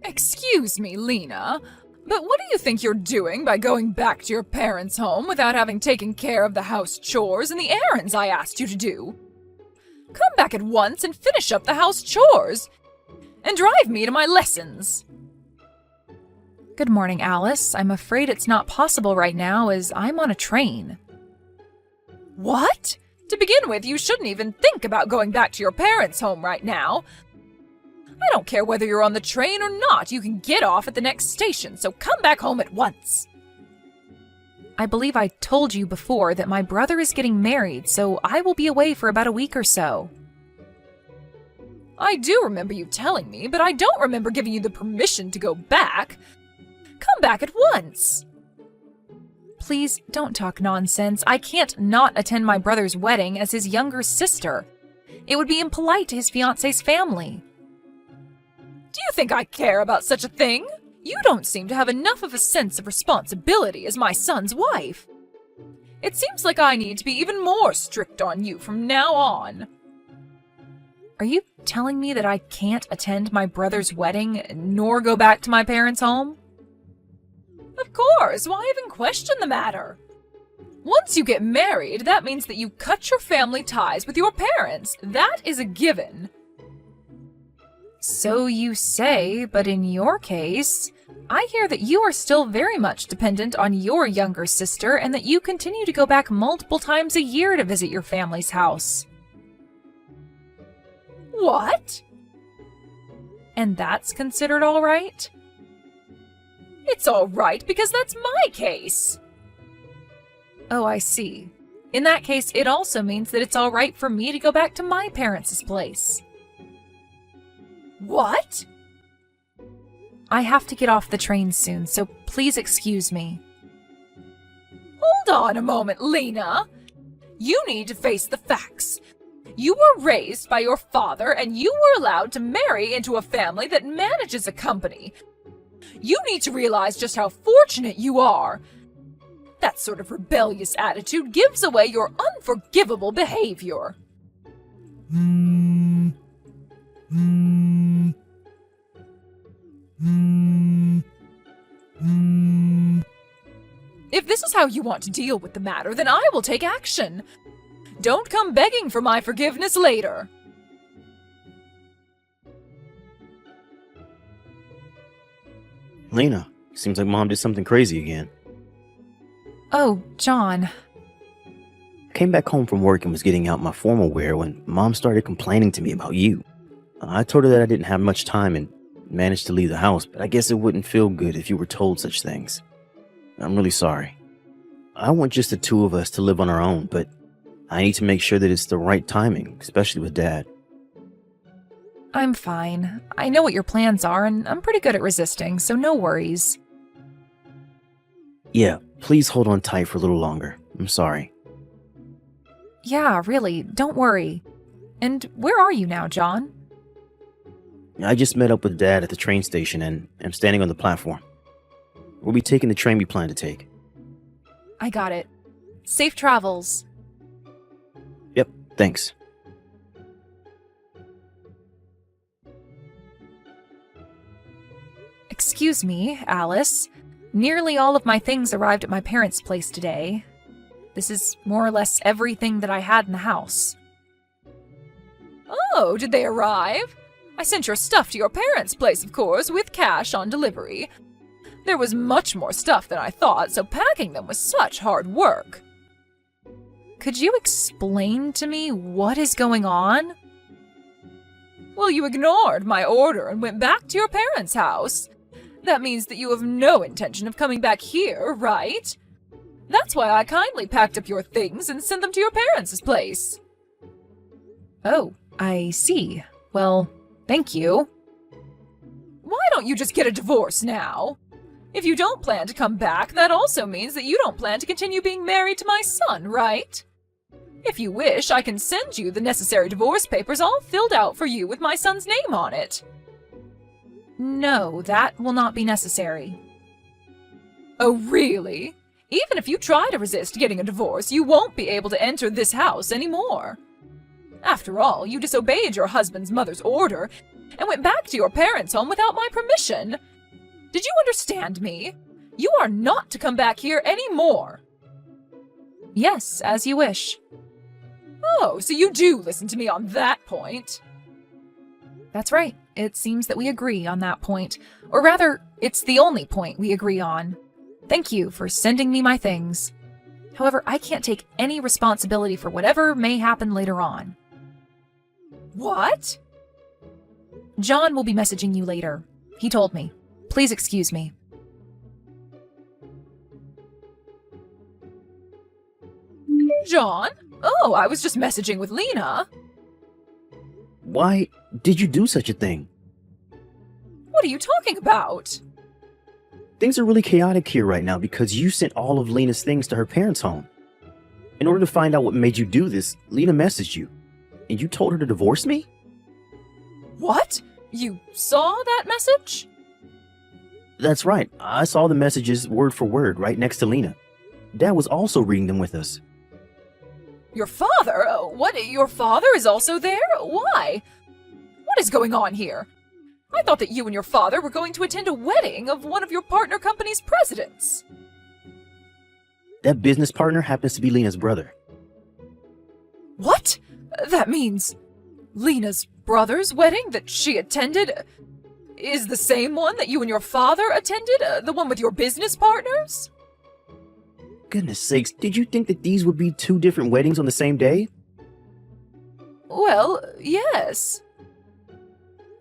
Excuse me, Lena, but what do you think you're doing by going back to your parents' home without having taken care of the house chores and the errands I asked you to do? Come back at once and finish up the house chores, and drive me to my lessons. Good morning, Alice. I'm afraid it's not possible right now as I'm on a train. What? To begin with, you shouldn't even think about going back to your parents' home right now. I don't care whether you're on the train or not, you can get off at the next station, so come back home at once. I believe I told you before that my brother is getting married, so I will be away for about a week or so. I do remember you telling me, but I don't remember giving you the permission to go back. Come back at once. Please don't talk nonsense. I can't not attend my brother's wedding as his younger sister. It would be impolite to his fiancé's family. Do you think I care about such a thing? You don't seem to have enough of a sense of responsibility as my son's wife. It seems like I need to be even more strict on you from now on. Are you telling me that I can't attend my brother's wedding nor go back to my parents' home? Of course, why even question the matter? Once you get married, that means that you cut your family ties with your parents. That is a given. So you say, but in your case, I hear that you are still very much dependent on your younger sister and that you continue to go back multiple times a year to visit your family's house. What? And that's considered all right? It's all right because that's my case. Oh, I see. In that case, it also means that it's all right for me to go back to my parents' place. What? I have to get off the train soon, so please excuse me. Hold on a moment, Lena. You need to face the facts. You were raised by your father, and you were allowed to marry into a family that manages a company. You need to realize just how fortunate you are. That sort of rebellious attitude gives away your unforgivable behavior. If this is how you want to deal with the matter, then I will take action. Don't come begging for my forgiveness later. Lena, seems like Mom did something crazy again. Oh, John. I came back home from work and was getting out my formal wear when Mom started complaining to me about you. I told her that I didn't have much time and managed to leave the house, but I guess it wouldn't feel good if you were told such things. I'm really sorry. I want just the two of us to live on our own, but I need to make sure that it's the right timing, especially with Dad. I'm fine. I know what your plans are, and I'm pretty good at resisting, so no worries. Yeah, please hold on tight for a little longer. I'm sorry. Yeah, really, don't worry. And where are you now, John? I just met up with Dad at the train station and am standing on the platform. We'll be taking the train we plan to take. I got it. Safe travels. Yep, thanks. Excuse me, Alice. Nearly all of my things arrived at my parents' place today. This is more or less everything that I had in the house. Oh, did they arrive? I sent your stuff to your parents' place, of course, with cash on delivery. There was much more stuff than I thought, so packing them was such hard work. Could you explain to me what is going on? Well, you ignored my order and went back to your parents' house. That means that you have no intention of coming back here, right? That's why I kindly packed up your things and sent them to your parents' place. Oh, I see. Well, thank you. Why don't you just get a divorce now? If you don't plan to come back, that also means that you don't plan to continue being married to my son, right? If you wish, I can send you the necessary divorce papers all filled out for you with my son's name on it. No, that will not be necessary. Oh, really? Even if you try to resist getting a divorce, you won't be able to enter this house anymore. After all, you disobeyed your husband's mother's order, and went back to your parents' home without my permission. Did you understand me? You are not to come back here anymore. Yes, as you wish. Oh, so you do listen to me on that point. That's right. It seems that we agree on that point. Or rather, it's the only point we agree on. Thank you for sending me my things. However, I can't take any responsibility for whatever may happen later on. What? John will be messaging you later. He told me. Please excuse me. John? Oh, I was just messaging with Lena. Why did you do such a thing? What are you talking about? Things are really chaotic here right now because you sent all of Lena's things to her parents' home. In order to find out what made you do this, Lena messaged you. And you told her to divorce me? What? You saw that message? That's right. I saw the messages word for word right next to Lena. Dad was also reading them with us. Your father? What? Your father is also there? Why? What is going on here? I thought that you and your father were going to attend a wedding of one of your partner company's presidents. That business partner happens to be Lena's brother. What? That means Lena's brother's wedding that she attended is the same one that you and your father attended? The one with your business partners? Goodness sakes, did you think that these would be two different weddings on the same day? Well, yes.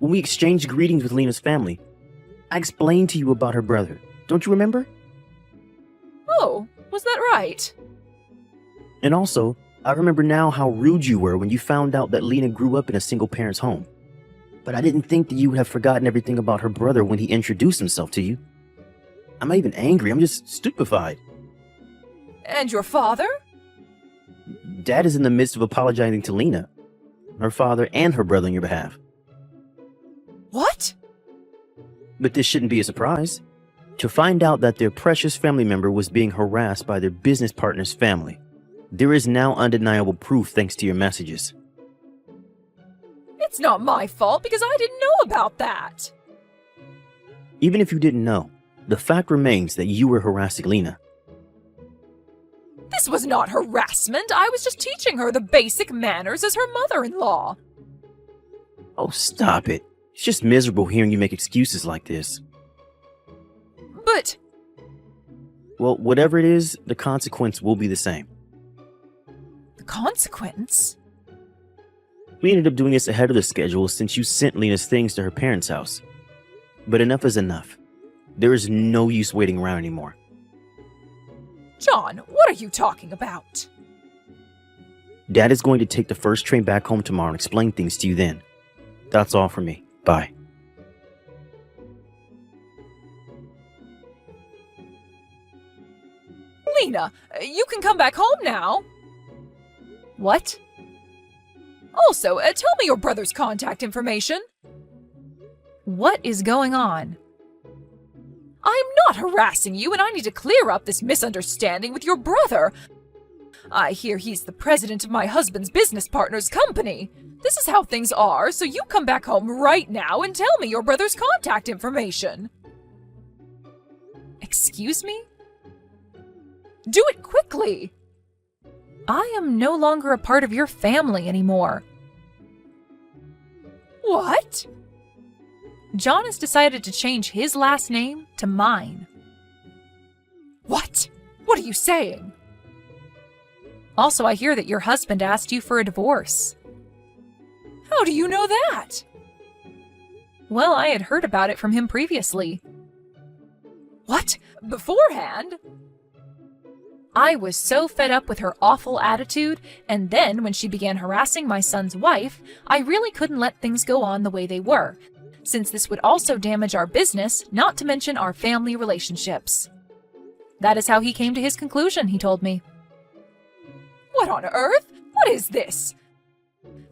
When we exchanged greetings with Lena's family, I explained to you about her brother. Don't you remember? Oh, was that right? And also, I remember now how rude you were when you found out that Lena grew up in a single parent's home. But I didn't think that you would have forgotten everything about her brother when he introduced himself to you. I'm not even angry, I'm just stupefied. And your father? Dad is in the midst of apologizing to Lena, her father, and her brother on your behalf. What? But this shouldn't be a surprise. To find out that their precious family member was being harassed by their business partner's family. There is now undeniable proof thanks to your messages. It's not my fault because I didn't know about that. Even if you didn't know, the fact remains that you were harassing Lena. This was not harassment. I was just teaching her the basic manners as her mother-in-law. Oh, stop it. It's just miserable hearing you make excuses like this. But... Well, whatever it is, the consequence will be the same. The consequence? We ended up doing this ahead of the schedule since you sent Lena's things to her parents' house. But enough is enough. There is no use waiting around anymore. John, what are you talking about? Dad is going to take the first train back home tomorrow and explain things to you then. That's all for me. Bye. Lena, you can come back home now. What? Also, tell me your brother's contact information. What is going on? I'm not harassing you, and I need to clear up this misunderstanding with your brother. I hear he's the president of my husband's business partner's company. This is how things are, so you come back home right now and tell me your brother's contact information. Excuse me? Do it quickly. I am no longer a part of your family anymore. What? John has decided to change his last name to mine. What? What are you saying? Also, I hear that your husband asked you for a divorce. How do you know that? Well, I had heard about it from him previously. What? Beforehand? I was so fed up with her awful attitude, and then when she began harassing my son's wife, I really couldn't let things go on the way they were, since this would also damage our business, not to mention our family relationships. That is how he came to his conclusion, he told me. What on earth? What is this?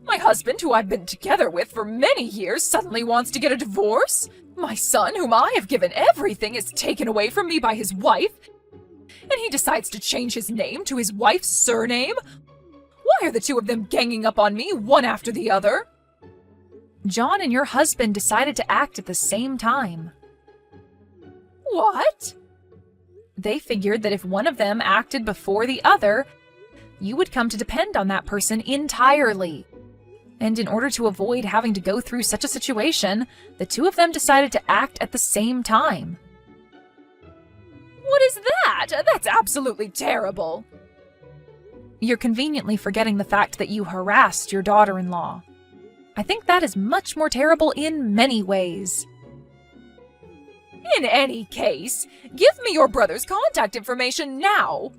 My husband, who I've been together with for many years, suddenly wants to get a divorce? My son, whom I have given everything, is taken away from me by his wife, and he decides to change his name to his wife's surname? Why are the two of them ganging up on me, one after the other? John and your husband decided to act at the same time. What? They figured that if one of them acted before the other, you would come to depend on that person entirely. And in order to avoid having to go through such a situation, the two of them decided to act at the same time. What is that? That's absolutely terrible. You're conveniently forgetting the fact that you harassed your daughter-in-law. I think that is much more terrible in many ways. In any case, give me your brother's contact information now.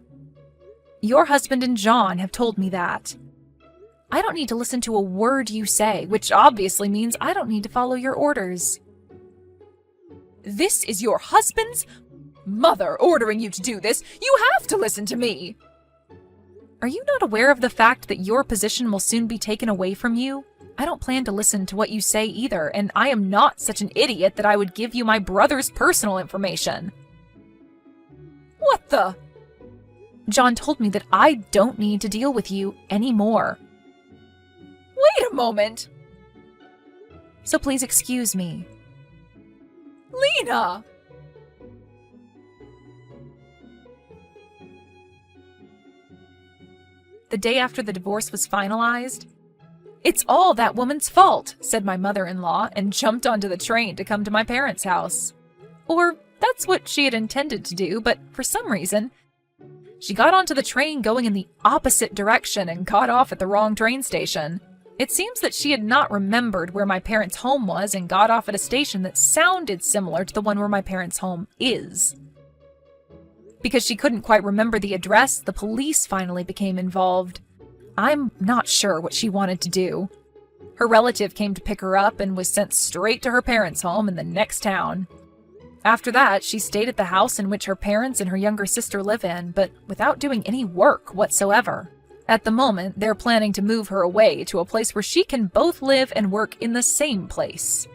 Your husband and John have told me that. I don't need to listen to a word you say, which obviously means I don't need to follow your orders. This is your husband's mother ordering you to do this. You have to listen to me. Are you not aware of the fact that your position will soon be taken away from you? I don't plan to listen to what you say either, and I am not such an idiot that I would give you my brother's personal information. What the? John told me that I don't need to deal with you anymore. Wait a moment. So please excuse me. Lena! The day after the divorce was finalized, "It's all that woman's fault," said my mother-in-law, and jumped onto the train to come to my parents' house. Or that's what she had intended to do, but for some reason, she got onto the train going in the opposite direction and got off at the wrong train station. It seems that she had not remembered where my parents' home was and got off at a station that sounded similar to the one where my parents' home is. Because she couldn't quite remember the address, the police finally became involved. I'm not sure what she wanted to do. Her relative came to pick her up and was sent straight to her parents' home in the next town. After that, she stayed at the house in which her parents and her younger sister live in, but without doing any work whatsoever. At the moment, they're planning to move her away to a place where she can both live and work in the same place.